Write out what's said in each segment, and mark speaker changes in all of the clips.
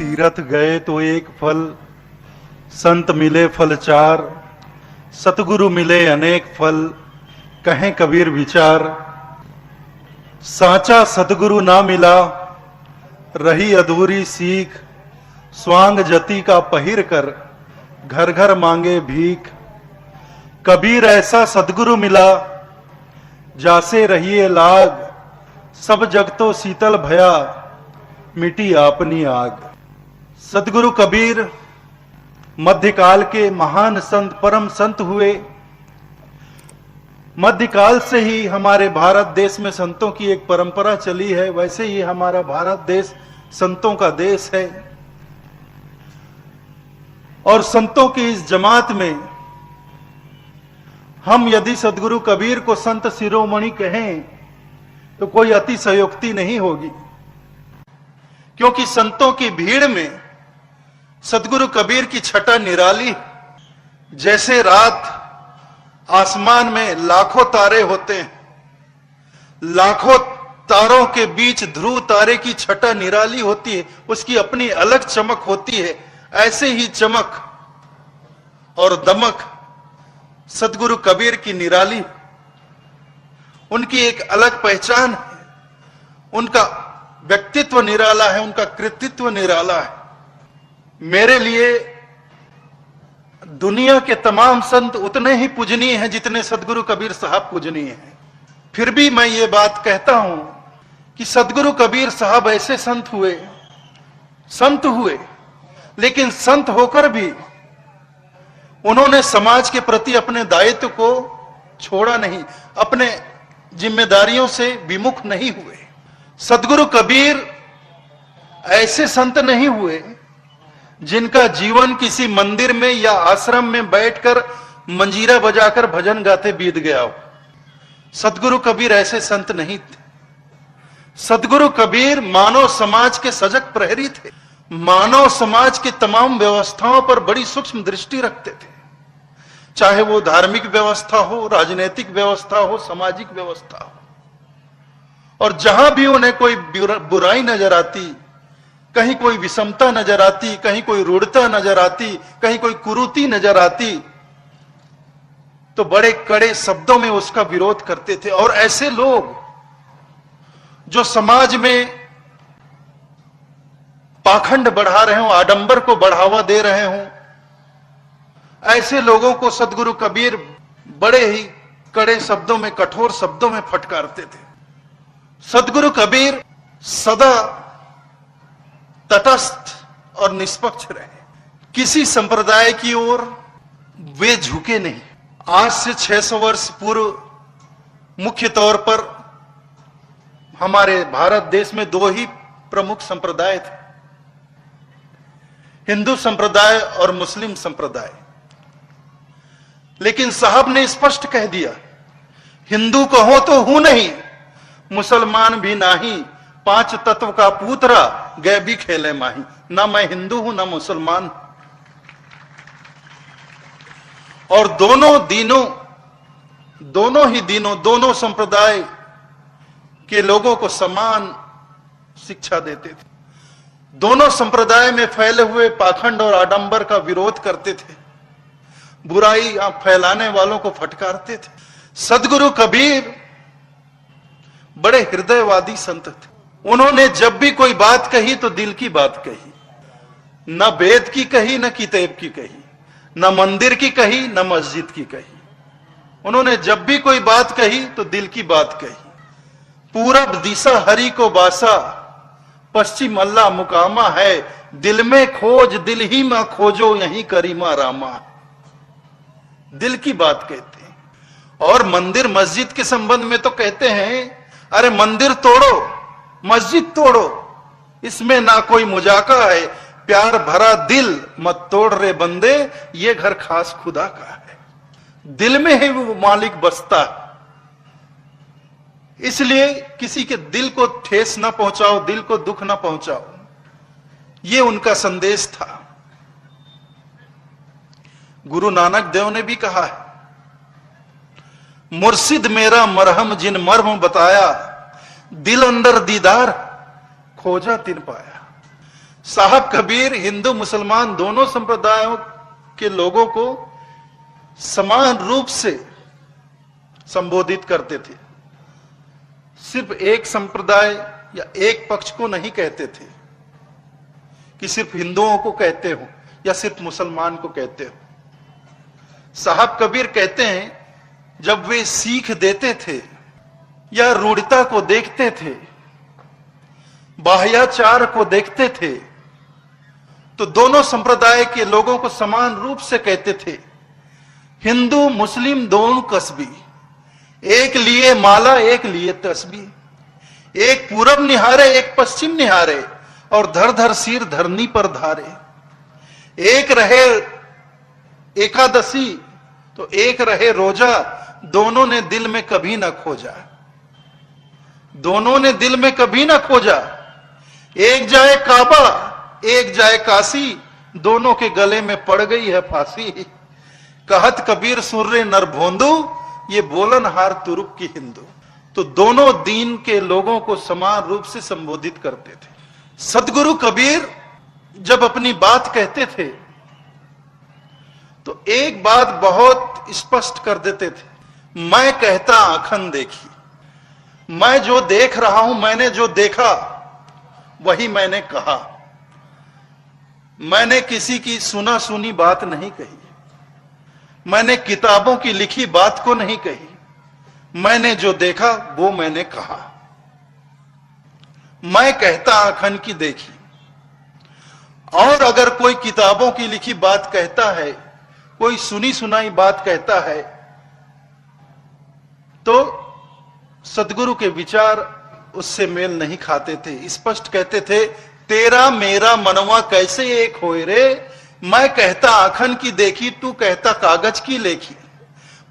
Speaker 1: तीरथ गए तो एक फल, संत मिले फल चार, सतगुरु मिले अनेक फल, कहें कबीर विचार। साचा सतगुरु ना मिला, रही अधूरी सीख, स्वांग जति का पहिर कर, घर घर मांगे भीख। कबीर ऐसा सतगुरु मिला, जासे रहिए लाग, सब जग तो शीतल भया, मिटी आपनी आग। सतगुरु कबीर मध्यकाल के महान संत, परम संत हुए। मध्यकाल से ही हमारे भारत देश में संतों की एक परंपरा चली है, वैसे ही हमारा भारत देश संतों का देश है। और संतों की इस जमात में हम यदि सतगुरु कबीर को संत शिरोमणि कहें तो कोई अतिशयोक्ति नहीं होगी, क्योंकि संतों की भीड़ में सतगुरु कबीर की छटा निराली। जैसे रात आसमान में लाखों तारे होते हैं, लाखों तारों के बीच ध्रुव तारे की छटा निराली होती है, उसकी अपनी अलग चमक होती है। ऐसे ही चमक और दमक सतगुरु कबीर की निराली, उनकी एक अलग पहचान है, उनका व्यक्तित्व निराला है, उनका कृतित्व निराला है। मेरे लिए दुनिया के तमाम संत उतने ही पूजनीय हैं जितने सतगुरु कबीर साहब पूजनीय हैं। फिर भी मैं ये बात कहता हूं कि सतगुरु कबीर साहब ऐसे संत हुए, लेकिन संत होकर भी उन्होंने समाज के प्रति अपने दायित्व को छोड़ा नहीं, अपने जिम्मेदारियों से विमुख नहीं हुए। सतगुरु कबीर ऐसे संत नहीं हुए जिनका जीवन किसी मंदिर में या आश्रम में बैठकर मंजीरा बजाकर भजन गाते बीत गया हो। सतगुरु कबीर ऐसे संत नहीं थे। सतगुरु कबीर मानव समाज के सजग प्रहरी थे। मानव समाज की तमाम व्यवस्थाओं पर बड़ी सूक्ष्म दृष्टि रखते थे, चाहे वो धार्मिक व्यवस्था हो, राजनीतिक व्यवस्था हो, सामाजिक व्यवस्था हो। और जहां भी उन्हें कोई बुराई नजर आती, कहीं कोई विषमता नजर आती, कहीं कोई रूढ़ता नजर आती, कहीं कोई कुरीति नजर आती, तो बड़े कड़े शब्दों में उसका विरोध करते थे। और ऐसे लोग जो समाज में पाखंड बढ़ा रहे हों, आडंबर को बढ़ावा दे रहे हों, ऐसे लोगों को सतगुरु कबीर बड़े ही कड़े शब्दों में, कठोर शब्दों में फटकारते थे। सतगुरु कबीर सदा तटस्थ और निष्पक्ष रहे, किसी संप्रदाय की ओर वे झुके नहीं। आज से 600 वर्ष पूर्व मुख्य तौर पर हमारे भारत देश में दो ही प्रमुख संप्रदाय थे, हिंदू संप्रदाय और मुस्लिम संप्रदाय। लेकिन साहब ने स्पष्ट कह दिया, हिंदू कहो तो हूं नहीं, मुसलमान भी नहीं, पांच तत्व का पूतरा गए भी खेले माही। ना मैं हिंदू हूं ना मुसलमान। और दोनों संप्रदाय के लोगों को समान शिक्षा देते थे। दोनों संप्रदाय में फैले हुए पाखंड और आडंबर का विरोध करते थे, बुराई फैलाने वालों को फटकारते थे। सतगुरु कबीर बड़े हृदयवादी संत थे। उन्होंने जब भी कोई बात कही तो दिल की बात कही, न वेद की कही, न किताब की कही, न मंदिर की कही, न मस्जिद की कही। उन्होंने जब भी कोई बात कही तो दिल की बात कही। पूरब दिशा हरि को बासा, पश्चिम अल्लाह मुकामा है, दिल में खोज दिल ही में खोजो, यही करीमा रामा। दिल की बात कहते हैं। और मंदिर मस्जिद के संबंध में तो कहते हैं, अरे मंदिर तोड़ो, मस्जिद तोड़ो, इसमें ना कोई मुजाका है, प्यार भरा दिल मत तोड़ रे बंदे, ये घर खास खुदा का है। दिल में ही वो मालिक बसता है, इसलिए किसी के दिल को ठेस ना पहुंचाओ, दिल को दुख ना पहुंचाओ, ये उनका संदेश था। गुरु नानक देव ने भी कहा है, मुर्शिद मेरा मरहम जिन मर्म बताया, दिल अंदर दीदार खोजा तिन पाया। साहब कबीर हिंदू मुसलमान दोनों संप्रदायों के लोगों को समान रूप से संबोधित करते थे। सिर्फ एक संप्रदाय या एक पक्ष को नहीं कहते थे कि सिर्फ हिंदुओं को कहते हो या सिर्फ मुसलमान को कहते हो। साहब कबीर कहते हैं, जब वे सीख देते थे या रूढ़ता को देखते थे, बाह्याचार को देखते थे, तो दोनों संप्रदाय के लोगों को समान रूप से कहते थे, हिंदू मुस्लिम दोनों कस्बी, एक लिए माला एक लिए तस्बी, एक पूरब निहारे एक पश्चिम निहारे, और धर धर सिर धरनी पर धारे। एक रहे एकादशी तो एक रहे रोजा, दोनों ने दिल में कभी ना खोजा, दोनों ने दिल में कभी ना खोजा। एक जाए काबा एक जाए काशी, दोनों के गले में पड़ गई है फांसी। कहत कबीर सुर्रे नर भोंदू, ये बोलन हार तुरुप की हिंदू। तो दोनों दीन के लोगों को समान रूप से संबोधित करते थे। सदगुरु कबीर जब अपनी बात कहते थे तो एक बात बहुत स्पष्ट कर देते थे, मैं कहता आंखन देखी, मैं जो देख रहा हूं, मैंने जो देखा वही मैंने कहा। मैंने किसी की सुना सुनी बात नहीं कही, मैंने किताबों की लिखी बात को नहीं कही, मैंने जो देखा वो मैंने कहा। मैं कहता आंखन की देखी। और अगर कोई किताबों की लिखी बात कहता है, कोई सुनी सुनाई बात कहता है, तो सदगुरु के विचार उससे मेल नहीं खाते थे। स्पष्ट कहते थे, तेरा मेरा मनवा कैसे एक होए रे, मैं कहता आंखन की देखी, तू कहता कागज की लेखी।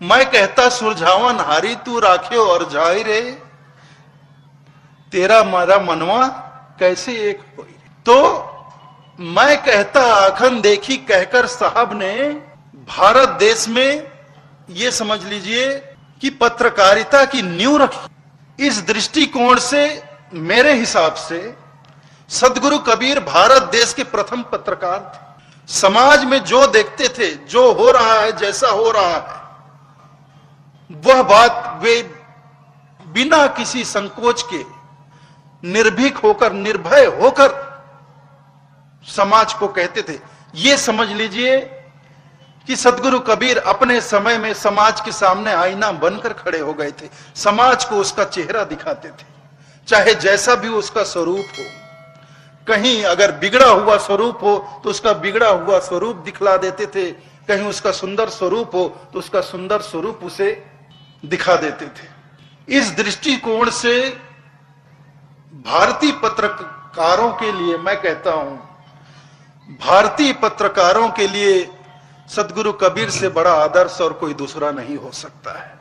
Speaker 1: मैं कहता सुरझावन हारी, तू राखे और जाए रे, तेरा मेरा मनवा कैसे एक होए। तो मैं कहता आंखन देखी कहकर साहब ने भारत देश में, यह समझ लीजिए कि पत्रकारिता की नींव रखी। इस दृष्टिकोण से मेरे हिसाब से सदगुरु कबीर भारत देश के प्रथम पत्रकार थे। समाज में जो देखते थे, जो हो रहा है, जैसा हो रहा है, वह बात वे बिना किसी संकोच के निर्भीक होकर, निर्भय होकर समाज को कहते थे। यह समझ लीजिए कि सदगुरु कबीर अपने समय में समाज के सामने आईना बनकर खड़े हो गए थे। समाज को उसका चेहरा दिखाते थे, चाहे जैसा भी उसका स्वरूप हो। कहीं अगर बिगड़ा हुआ स्वरूप हो तो उसका बिगड़ा हुआ स्वरूप दिखला देते थे, कहीं उसका सुंदर स्वरूप हो तो उसका सुंदर स्वरूप उसे दिखा देते थे। इस दृष्टिकोण से भारतीय पत्रकारों के लिए, मैं कहता हूं, भारतीय पत्रकारों के लिए सदगुरु कबीर से बड़ा आदर्श और कोई दूसरा नहीं हो सकता है।